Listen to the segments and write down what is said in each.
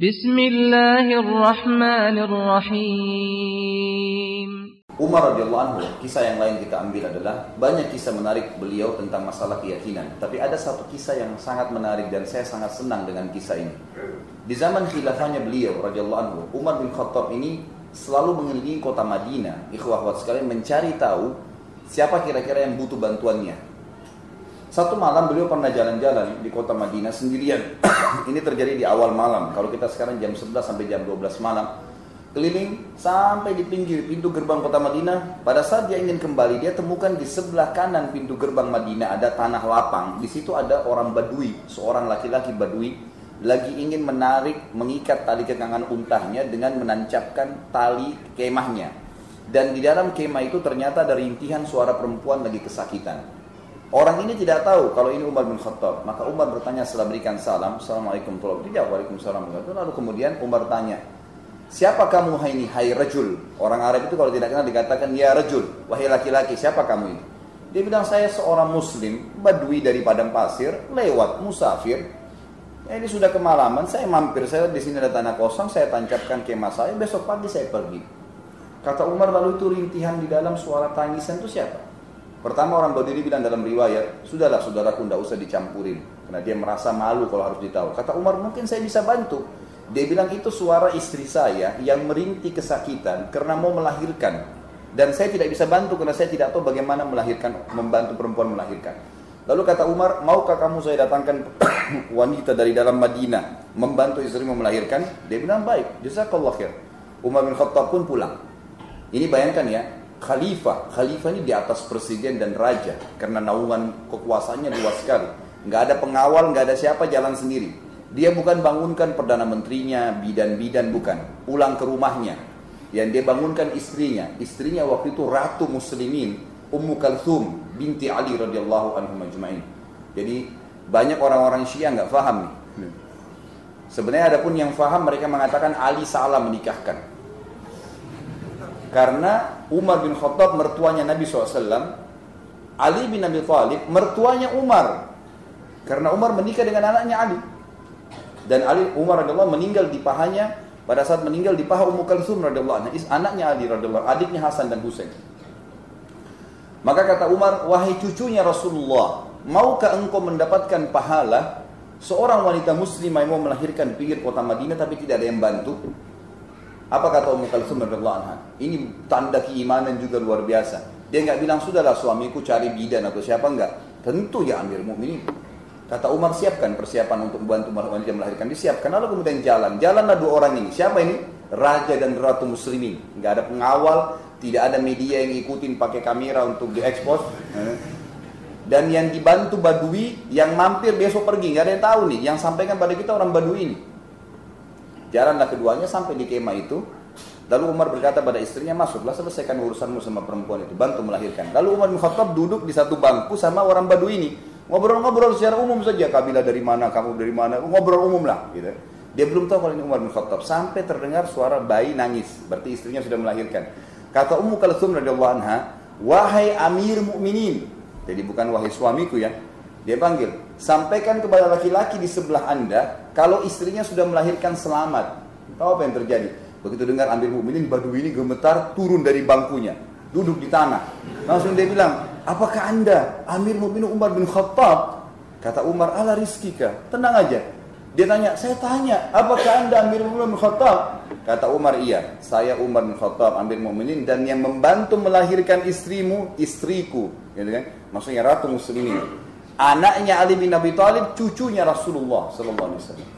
Bismillahirrahmanirrahim. Umar radhiyallahu anhu, kisah yang lain kita ambil adalah banyak kisah menarik beliau tentang masalah keyakinan. Tapi ada satu kisah yang sangat menarik dan saya sangat senang dengan kisah ini. Di zaman khilafahnya beliau radhiyallahu anhu, Umar bin Khattab ini selalu mengelilingi kota Madinah, ikhwah akhwat sekalian, mencari tahu siapa kira-kira yang butuh bantuannya. Satu malam beliau pernah jalan-jalan di kota Madinah sendirian. Ini terjadi di awal malam. Kalau kita sekarang jam 11 sampai jam 12 malam, keliling sampai di pinggir pintu gerbang kota Madinah. Pada saat dia ingin kembali, dia temukan di sebelah kanan pintu gerbang Madinah ada tanah lapang. Di situ ada orang Badui, seorang laki-laki Badui lagi ingin mengikat tali kekangan untahnya dengan menancapkan tali kemahnya. Dan di dalam kemah itu ternyata ada rintihan suara perempuan lagi kesakitan. Orang ini tidak tahu kalau ini Umar bin Khattab. Maka Umar bertanya setelah berikan salam, Assalamualaikum warahmatullahi wabarakatuh. Waalaikumsalam warahmatullahi wabarakatuh. Lalu kemudian Umar tanya, siapa kamu hai rajul? Orang Arab itu kalau tidak kenal dikatakan ya rajul, wahai laki-laki, siapa kamu ini? Dia bilang, saya seorang muslim, badui dari padang pasir, lewat musafir. Ini sudah kemalaman, saya mampir, saya di sini ada tanah kosong, saya tancapkan kemah saya, besok pagi saya pergi. Kata Umar, lalu itu rintihan di dalam suara tangisan itu siapa? Pertama orang Badui bilang dalam riwayat, sudahlah saudaraku, tidak usah dicampurin, karena dia merasa malu kalau harus ditahu. Kata Umar, mungkin saya bisa bantu. Dia bilang, itu suara istri saya yang merintih kesakitan karena mau melahirkan. Dan saya tidak bisa bantu karena saya tidak tahu bagaimana melahirkan, membantu perempuan melahirkan. Lalu kata Umar, maukah kamu saya datangkan wanita dari dalam Madinah membantu istrimu melahirkan? Dia bilang, baik, jazakallah khair. Umar bin Khattab pun pulang. Ini bayangkan ya, khalifah ini di atas presiden dan raja karena naungan kekuasaannya luas sekali. Nggak ada pengawal, nggak ada siapa, jalan sendiri. Dia bukan bangunkan perdana menterinya, bidan-bidan, bukan. Pulang ke rumahnya. Yang dia bangunkan istrinya. Istrinya waktu itu Ratu Muslimin, Ummu Kalthum binti Ali radhiyallahu anhum ajma'in. Jadi banyak orang-orang Syiah nggak paham nih. Sebenarnya ada pun yang paham, mereka mengatakan Ali salah menikahkan. Karena Umar bin Khattab mertuanya Nabi SAW, Ali bin Abi Thalib mertuanya Umar. Karena Umar menikah dengan anaknya Ali. Dan Umar radhiyallahu meninggal di pahanya, pada saat meninggal di paha Ummu Kalsum radhiyallahu anha, anaknya Ali radhiyallahu, adiknya Hasan dan Husain. Maka kata Umar, wahai cucunya Rasulullah, maukah engkau mendapatkan pahala seorang wanita muslimah yang mau melahirkan di pinggir kota Madinah tapi tidak ada yang bantu? Apa kata Ummu Kalsum radhiyallahu anha? Ini tanda keimanan juga luar biasa. Dia enggak bilang, sudahlah suamiku cari bidan atau siapa, enggak. Tentu ya Amir Mukminin. Kata Umar, siapkan persiapan untuk membantu wanita melahirkan. Disiapkan, lalu kemudian jalanlah dua orang ini. Siapa ini? Raja dan Ratu Muslimin. Enggak ada pengawal, tidak ada media yang ikutin pakai kamera untuk diekspos. Dan yang dibantu Badui, yang mampir besok pergi, enggak ada yang tahu nih. Yang sampaikan pada kita orang Badui ini. Jalanlah keduanya sampai di kemah itu. Lalu Umar berkata pada istrinya, masuklah, selesaikan urusanmu sama perempuan itu, bantu melahirkan. Lalu Umar bin Khattab duduk di satu bangku sama orang Badui ini. Ngobrol-ngobrol secara umum saja, kabilah dari mana, kamu dari mana, ngobrol umum lah gitu. Dia belum tahu kalau ini Umar bin Khattab, sampai terdengar suara bayi nangis, berarti istrinya sudah melahirkan. Kata Ummu Kalsum radhiyallahu anha, wahai Amir Mukminin, jadi bukan wahai suamiku ya. Dia panggil, sampaikan kepada laki-laki di sebelah Anda kalau istrinya sudah melahirkan selamat. Tahu apa yang terjadi? Begitu dengar Amir Mukminin, Badui ini gemetar, turun dari bangkunya, duduk di tanah. Langsung dia bilang, apakah Anda Amir Mukminin Umar bin Khattab? Kata Umar, ala rizkika, tenang aja. Dia tanya, saya tanya, apakah Anda Amir Mukminin bin Khattab? Kata Umar, iya, saya Umar bin Khattab, Amir Mukminin, dan yang membantu melahirkan istrimu, istriku, gitu kan? Maksudnya Ratu Muslimin, anaknya Ali bin Abi Thalib, cucunya Rasulullah sallallahu alaihi wasallam.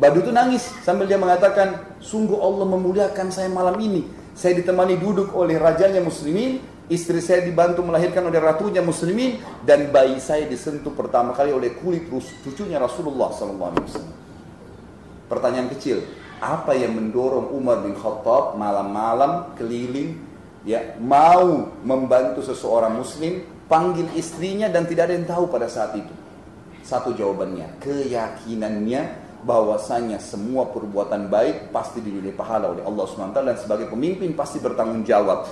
Badui itu nangis sambil dia mengatakan, sungguh Allah memuliakan saya malam ini. Saya ditemani duduk oleh rajanya Muslimin, istri saya dibantu melahirkan oleh ratunya Muslimin, dan bayi saya disentuh pertama kali oleh kulit cucunya Rasulullah SAW. Pertanyaan kecil, apa yang mendorong Umar bin Khattab malam-malam keliling, ya, mau membantu seseorang Muslim, panggil istrinya dan tidak ada yang tahu pada saat itu? Satu jawabannya, keyakinannya bahwasanya semua perbuatan baik pasti dinilai pahala oleh Allah SWT, dan sebagai pemimpin pasti bertanggung jawab.